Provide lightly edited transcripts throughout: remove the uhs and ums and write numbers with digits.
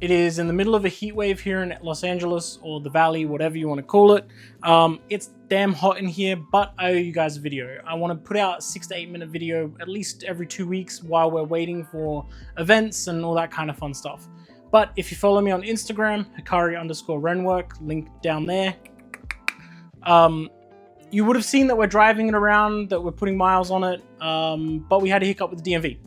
It is in the middle of a heat wave here in Los Angeles, or the Valley, whatever you want to call it. It's damn hot in here, but I owe you guys a video. I want to put out a 6 to 8 minute video at least every 2 weeks while we're waiting for events and all that kind of fun stuff. But if you follow me on Instagram, Hikari_Renwork, link down there, you would have seen that we're driving it around, that we're putting miles on it, but we had a hiccup with the DMV.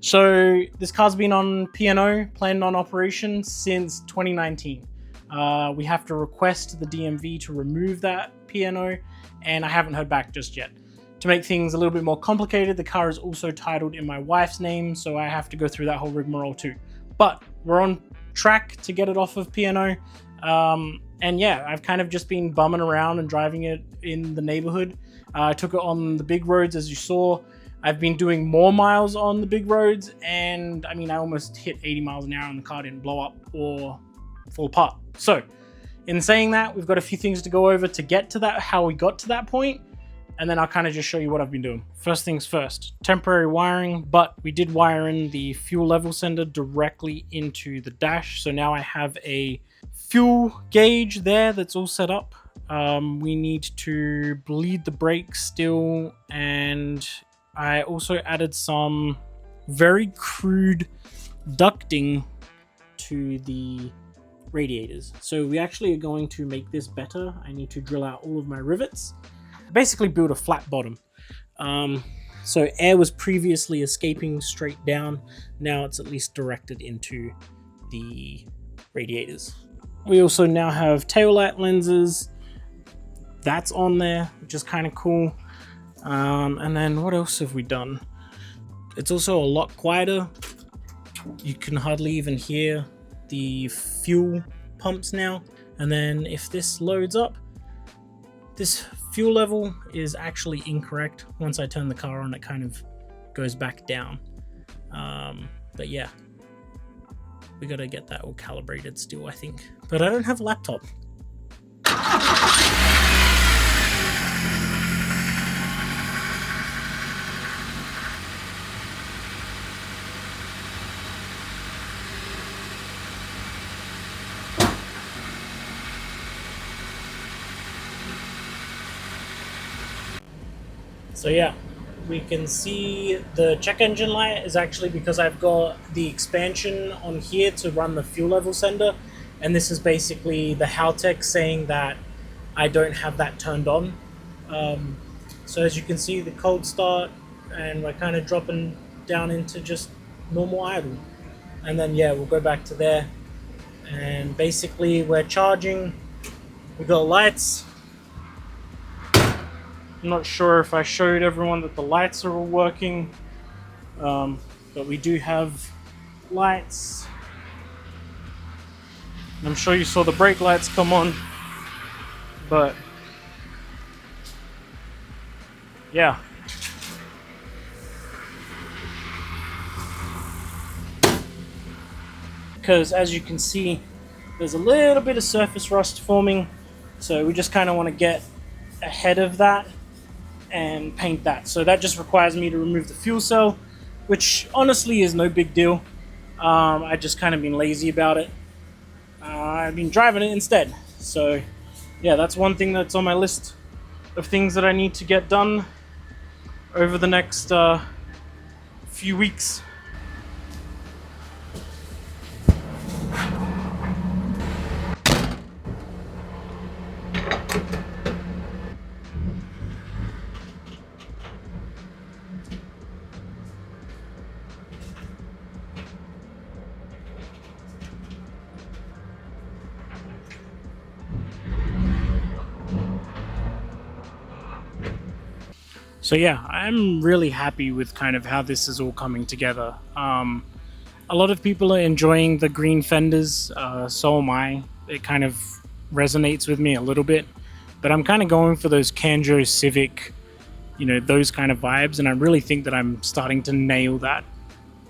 So this car's been on P&O, planned on operation, since 2019. We have to request the DMV to remove that P&O, and I haven't heard back just yet. To make things a little bit more complicated, the car is also titled in my wife's name, so I have to go through that whole rigmarole too. But we're on track to get it off of P&O. And yeah, I've kind of just been bumming around and driving it in the neighborhood. I took it on the big roads, as you saw. I've been doing more miles on the big roads, and I mean, I almost hit 80 miles an hour and the car didn't blow up or fall apart. So in saying that, we've got a few things to go over to get to that, how we got to that point, and then I'll kind of just show you what I've been doing. First things first, temporary wiring, but we did wire in the fuel level sender directly into the dash. So now I have a fuel gauge there that's all set up. We need to bleed the brakes still, and I also added some very crude ducting to the radiators. So we actually are going to make this better. I need to drill out all of my rivets. Basically build a flat bottom. So air was previously escaping straight down. Now it's at least directed into the radiators. We also now have taillight lenses. That's on there, which is kind of cool. And then what else have we done? It's also a lot quieter. You can hardly even hear the fuel pumps now. And then if this loads up, this fuel level is actually incorrect. Once I turn the car on, it kind of goes back down. But yeah, we gotta get that all calibrated still, I think. But I don't have a laptop. So yeah, we can see the check engine light is actually because I've got the expansion on here to run the fuel level sender, and this is basically the haltech saying that I don't have that turned on. So as you can see, the cold start, and we're kind of dropping down into just normal idle. And then yeah, we'll go back to there, and basically we're charging. We've got lights. I'm not sure if I showed everyone that the lights are all working, but we do have lights. I'm sure you saw the brake lights come on, but yeah. Because as you can see, there's a little bit of surface rust forming, so we just kind of want to get ahead of that and paint that. So that just requires me to remove the fuel cell, which honestly is no big deal. I just kind of been lazy about it. I've been driving it instead. So yeah, that's one thing that's on my list of things that I need to get done over the next few weeks. So yeah, I'm really happy with kind of how this is all coming together. A lot of people are enjoying the green fenders, so am I. It kind of resonates with me a little bit, but I'm kind of going for those Kanjo Civic, you know, those kind of vibes, and I really think that I'm starting to nail that.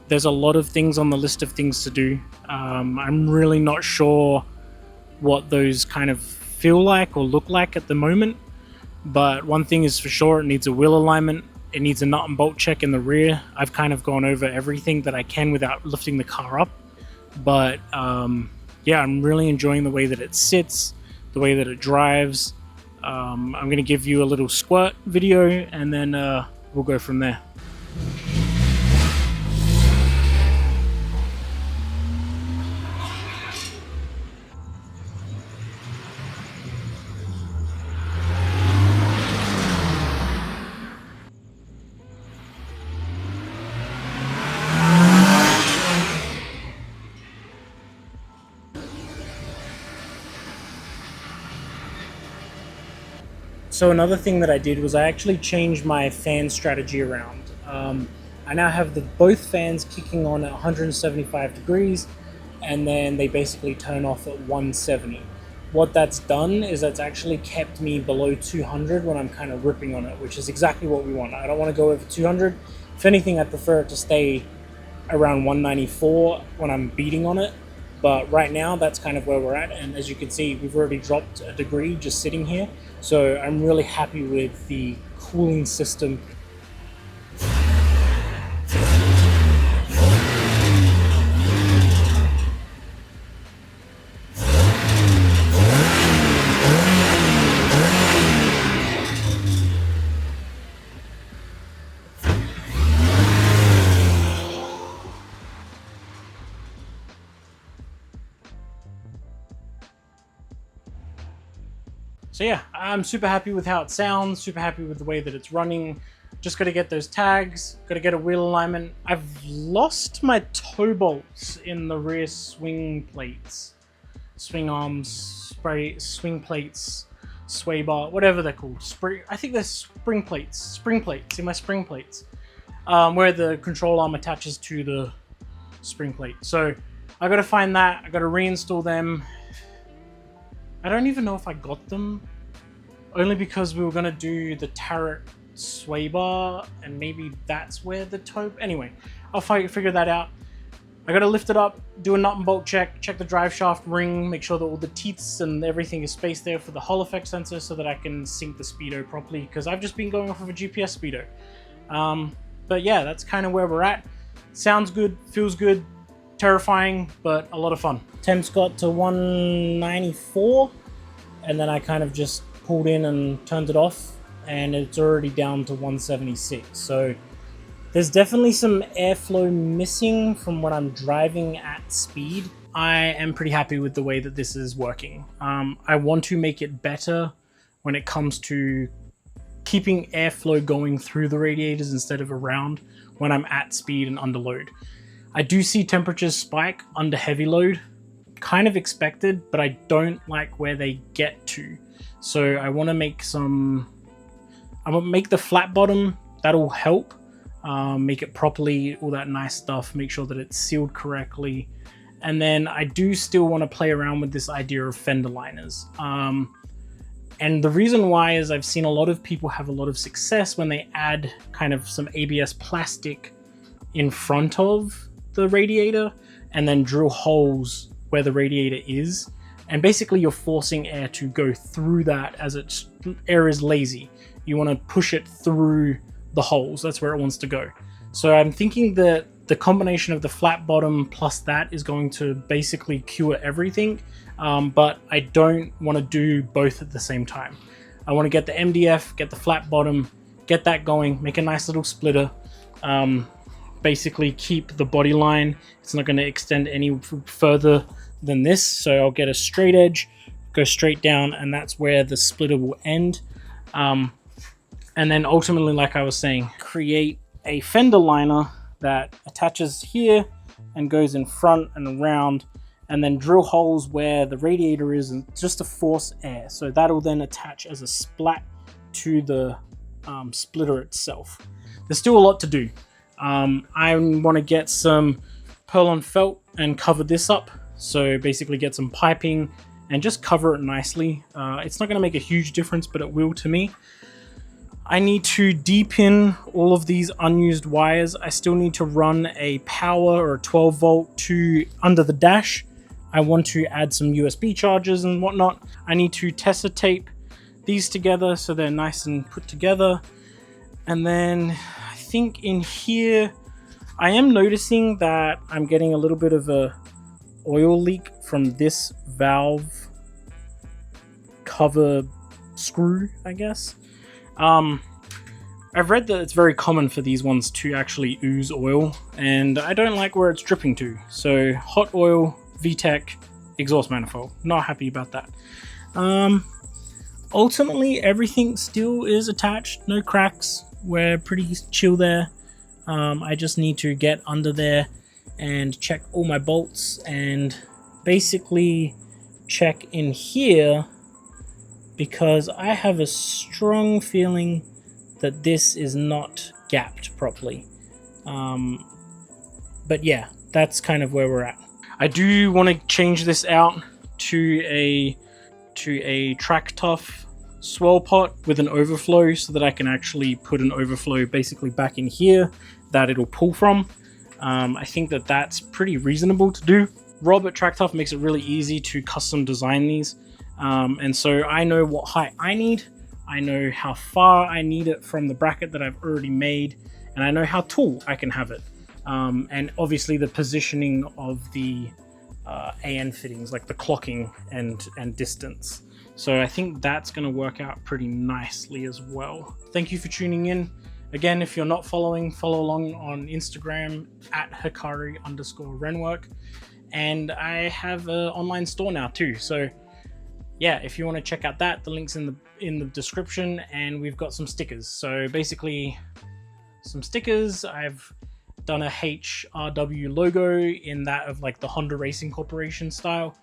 There's a lot of things on the list of things to do. I'm really not sure what those kind of feel like or look like at the moment. But one thing is for sure, it needs a wheel alignment. It needs a nut and bolt check in the rear. I've kind of gone over everything that I can without lifting the car up. But yeah, I'm really enjoying the way that it sits, the way that it drives. I'm going to give you a little squirt video, and then we'll go from there. So another thing that I did was I actually changed my fan strategy around. I now have both fans kicking on at 175 degrees, and then they basically turn off at 170. What that's done is that's actually kept me below 200 when I'm kind of ripping on it, which is exactly what we want. I don't want to go over 200. If anything, I prefer it to stay around 194 when I'm beating on it. But right now, that's kind of where we're at. And as you can see, we've already dropped a degree just sitting here. So I'm really happy with the cooling system. So yeah, I'm super happy with how it sounds, super happy with the way that it's running. Just got to get those tags, got to get a wheel alignment. I've lost my toe bolts in the rear swing plates, swing arms, swing plates, sway bar, whatever they're called. I think they're spring plates in my spring plates, where the control arm attaches to the spring plate. So I got to find that, I got to reinstall them. I don't even know if I got them, only because we were going to do the turret sway bar, and maybe that's where the toe... Anyway, I'll figure that out. I got to lift it up, do a nut and bolt check the drive shaft ring, make sure that all the teeths and everything is spaced there for the Hall effect sensor so that I can sync the speedo properly, because I've just been going off of a GPS speedo. But yeah, that's kind of where we're at. Sounds good, feels good, terrifying, but a lot of fun. Temps got to 194, and then I kind of just pulled in and turned it off, and it's already down to 176. So there's definitely some airflow missing from when I'm driving at speed. I am pretty happy with the way that this is working. I want to make it better when it comes to keeping airflow going through the radiators instead of around when I'm at speed and under load. I do see temperatures spike under heavy load, kind of expected, but I don't like where they get to. So I want to make I'm gonna make the flat bottom, that'll help. Make it properly, all that nice stuff, make sure that it's sealed correctly. And then I do still want to play around with this idea of fender liners. And the reason why is I've seen a lot of people have a lot of success when they add kind of some ABS plastic in front of the radiator and then drill holes where the radiator is. And basically you're forcing air to go through that, as air is lazy. You want to push it through the holes. That's where it wants to go. So I'm thinking that the combination of the flat bottom plus that is going to basically cure everything. But I don't want to do both at the same time. I want to get the MDF, get the flat bottom, get that going, make a nice little splitter. Basically keep the body line. It's not going to extend any further than this. So I'll get a straight edge, go straight down, and that's where the splitter will end. And then ultimately, like I was saying, create a fender liner that attaches here and goes in front and around, and then drill holes where the radiator is, and just to force air. So that'll then attach as a splat to the splitter itself. There's still a lot to do. I want to get some Perlon felt and cover this up. So basically get some piping and just cover it nicely. It's not going to make a huge difference, but it will to me. I need to deepin all of these unused wires. I still need to run a power or a 12 volt to under the dash. I want to add some USB chargers and whatnot. I need to Tessa tape these together so they're nice and put together. And then I think in here, I am noticing that I'm getting a little bit of a oil leak from this valve cover screw, I guess. I've read that it's very common for these ones to actually ooze oil, and I don't like where it's dripping to. So hot oil, VTEC, exhaust manifold. Not happy about that. Ultimately, everything still is attached. No cracks. We're pretty chill there. I just need to get under there and check all my bolts and basically check in here, because I have a strong feeling that this is not gapped properly. But yeah, that's kind of where we're at. I do want to change this out to a track tough swirl pot with an overflow, so that I can actually put an overflow basically back in here that it'll pull from. I think that that's pretty reasonable to do. Rob at Track Tough makes it really easy to custom design these. And so I know what height I need. I know how far I need it from the bracket that I've already made, and I know how tall I can have it. And obviously the positioning of the AN fittings, like the clocking and distance. So I think that's going to work out pretty nicely as well. Thank you for tuning in. Again, if you're not following, follow along on Instagram at Hikari_Renwork. And I have an online store now too. So yeah, if you want to check out that, the link's in the description, and we've got some stickers. So basically some stickers. I've done a HRW logo in that of like the Honda Racing Corporation style.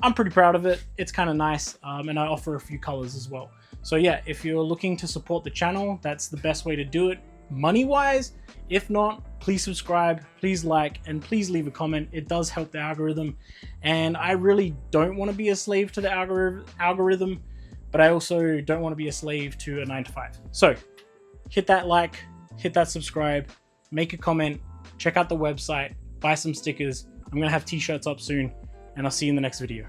I'm pretty proud of it. It's kind of nice. And I offer a few colors as well. So yeah, if you're looking to support the channel, that's the best way to do it money wise. If not, please subscribe, please like, and please leave a comment. It does help the algorithm, and I really don't want to be a slave to the algorithm, but I also don't want to be a slave to a 9-to-5. So hit that like, hit that subscribe, make a comment, check out the website, buy some stickers. I'm gonna have t-shirts up soon, and I'll see you in the next video.